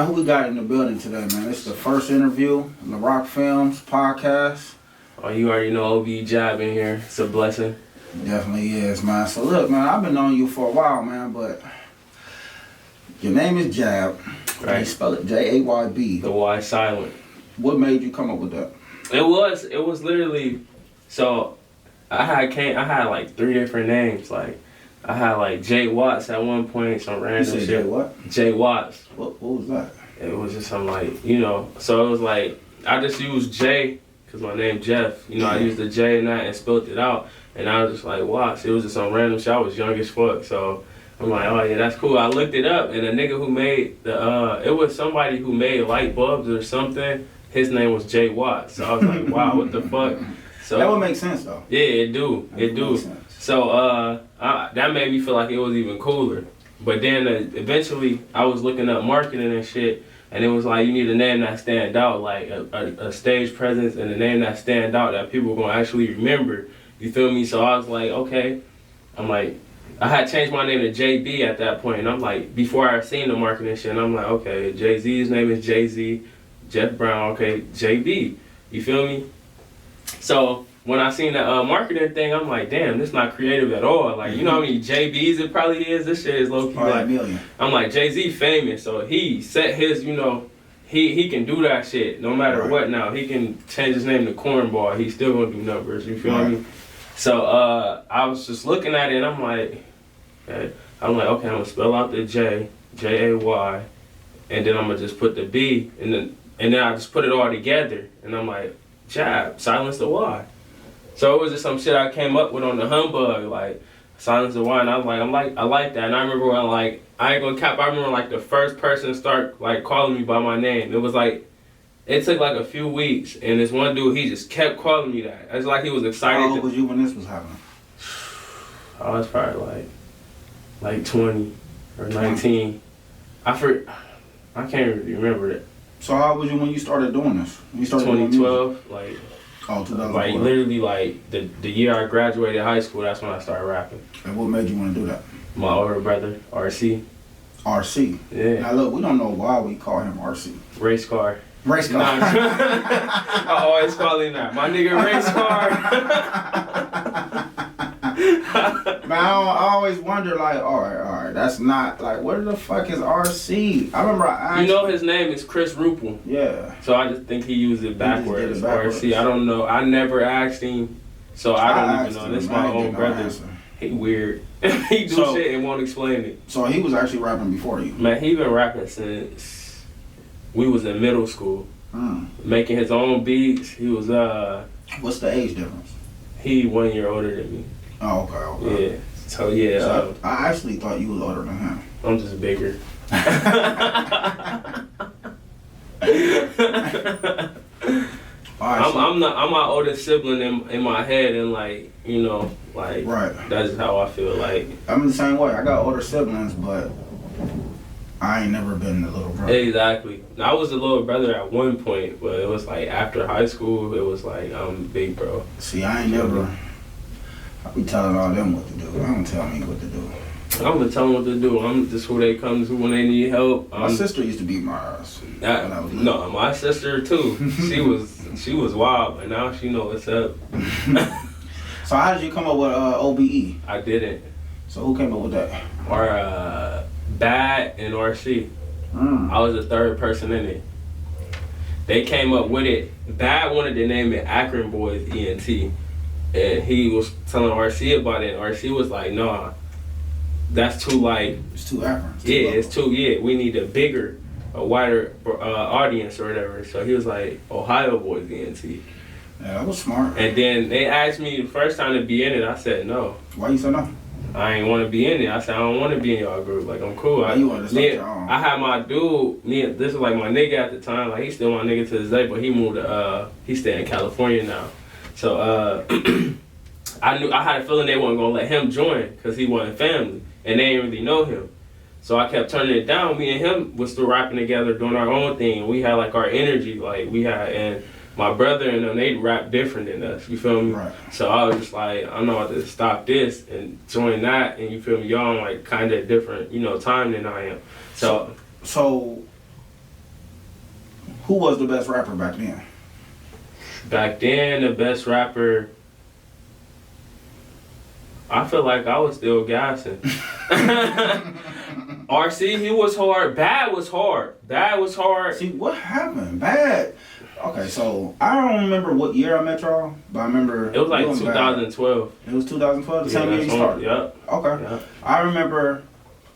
Man, who we got in the building today, man? It's the first interview, Learoc Films podcast. Oh, you already know OBE Jayb in here. It's a blessing. Definitely is, man. So look, man, I've been knowing you for a while, man, but your name is Jayb. Right. You spell it Jayb. The Y silent. What made you come up with that? It was literally, so I had like 3 different names. Like I had like J Watts at one point, some random you shit. J what? J Watts. What was that? It was just some like, you know, so it was like, I just used J, cause my name Jeff. You know, I used the J in that and spelled it out. And I was just like, Watts. It was just some random shit. I was young as fuck. So I'm like, oh yeah, that's cool. I looked it up and the nigga who made it was somebody who made light bulbs or something. His name was J Watts. So I was like, wow, what the fuck? So that would make sense though. Yeah, it do. So that made me feel like it was even cooler. But then eventually I was looking up marketing and shit, and it was like, you need a name that stand out, like a stage presence and a name that stand out that people gonna actually remember. You feel me? So I was like, okay. I'm like, I had changed my name to JB at that point, and I'm like, before I seen the marketing shit, and I'm like, okay, Jay-Z's name is Jay-Z, Jeff Brown, okay, JB. You feel me? So when I seen the marketing thing, I'm like, damn, this not creative at all. Like, you know how many JBs it probably is? This shit is low-key like, million. I'm like, Jay-Z famous, so he set his, you know, he can do that shit no matter what now. He can change his name to Cornball. He's still gonna do numbers, you feel me? So I was just looking at it and I'm like, okay, I'm gonna spell out the J, J-A-Y, and then I'm gonna just put the B, and then I just put it all together, and I'm like, Jayb, silence the Y. So it was just some shit I came up with on the humbug, like, silence the Y, and I was like, I like that. And I remember when, like, I ain't gonna cap, I remember like the first person to start like calling me by my name. It was like, it took like a few weeks, and this one dude, he just kept calling me that. It's like he was excited. How old was you when this was happening? I was probably like 20 or 19. I can't really remember it. So how old was you when you started doing this? When you started 2012, like. Oh, 2012. Like literally like the year I graduated high school, that's when I started rapping. And what made you want to do that? My older brother, RC. RC? Yeah. Now look, we don't know why we call him RC. Race car. Race car. Nah. I always call him that. My nigga race car. Man, I always wonder, like, all right, that's not, like, where the fuck is RC? I remember I asked. You know his name is Chris Rupel. Yeah. So I just think he used it backwards. RC, I don't know. I never asked him, so I don't even know. This is my own brother. He weird. He do shit and won't explain it. So he was actually rapping before you? Man, he been rapping since we was in middle school. Making his own beats. He was What's the age difference? He 1 year older than me. Oh, okay. Yeah. So yeah. So I actually thought you was older than him. I'm just bigger. I'm my oldest sibling in my head, and like, you know, like, that's how I feel. Like, I'm the same way. I got older siblings, but I ain't never been the little brother. Exactly. I was the little brother at one point, but it was like after high school, it was like I'm big bro. See, I ain't never. I be telling all them what to do. They don't tell me what to do. I'm gonna tell them what to do. I'm just who they come to when they need help. My sister used to beat my ass. No, my sister too. She was wild, but now she know what's up. So how did you come up with OBE? I didn't. So who came up with that? Or Bad and RC. I was the third person in it. They came up with it. Bad wanted to name it Akron Boys ENT. And he was telling RC about it, and RC was like, nah, that's too like... It's too Akron. It's too, we need a wider audience or whatever. So he was like, Ohio Boys ENT. Yeah, that was smart. And then they asked me the first time to be in it, I said no. Why you said no? I ain't want to be in it. I said, I don't want to be in y'all group. Like, I'm cool. You want to start your own. I had my dude, this was like my nigga at the time. Like, he's still my nigga to this day, but he moved to, he stay in California now. So, I had a feeling they weren't going to let him join because he wasn't family. And they didn't really know him. So I kept turning it down. Me and him was still rapping together, doing our own thing. We had like our energy, and my brother and them, they rap different than us, you feel me? Right. So I was just like, I know how to stop this and join that, and you feel me? Y'all on like kind of different, time than I am. So Who was the best rapper back then? Back then, the best rapper, I feel like I was still gassing. RC, he was hard. Bad was hard. See, what happened? Bad. Okay, so I don't remember what year I met y'all, but I remember It was like doing 2012. Bad. It was 2012, the same year you started? Yep. Okay. Yep. I remember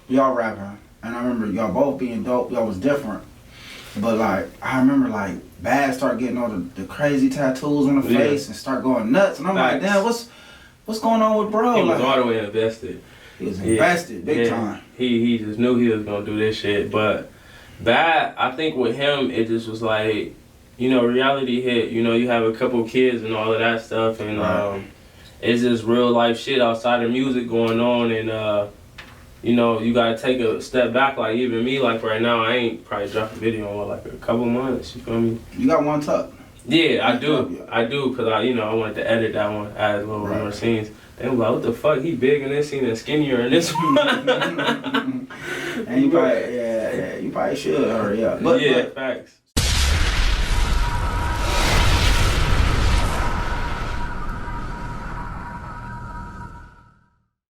y'all rapping, and I remember y'all both being dope. Y'all was different. But, like, I remember, like, Bad started getting all the crazy tattoos on the face and start going nuts. And I'm like, damn, what's going on with bro? He was like, all the way invested. He was invested, big time. He just knew he was going to do this shit. But Bad, I think with him, it just was like, you know, reality hit. You know, you have a couple kids and all of that stuff. And it's just real life shit outside of music going on. And, you know, you gotta take a step back. Like even me, like right now, I ain't probably dropped a video in like a couple months. You feel me? You got one tuck. Yeah, I do, cause I wanted to edit that one, add a little more scenes. They was like, what the fuck? He big in this scene and skinnier in this one. And you probably should hurry up. But facts.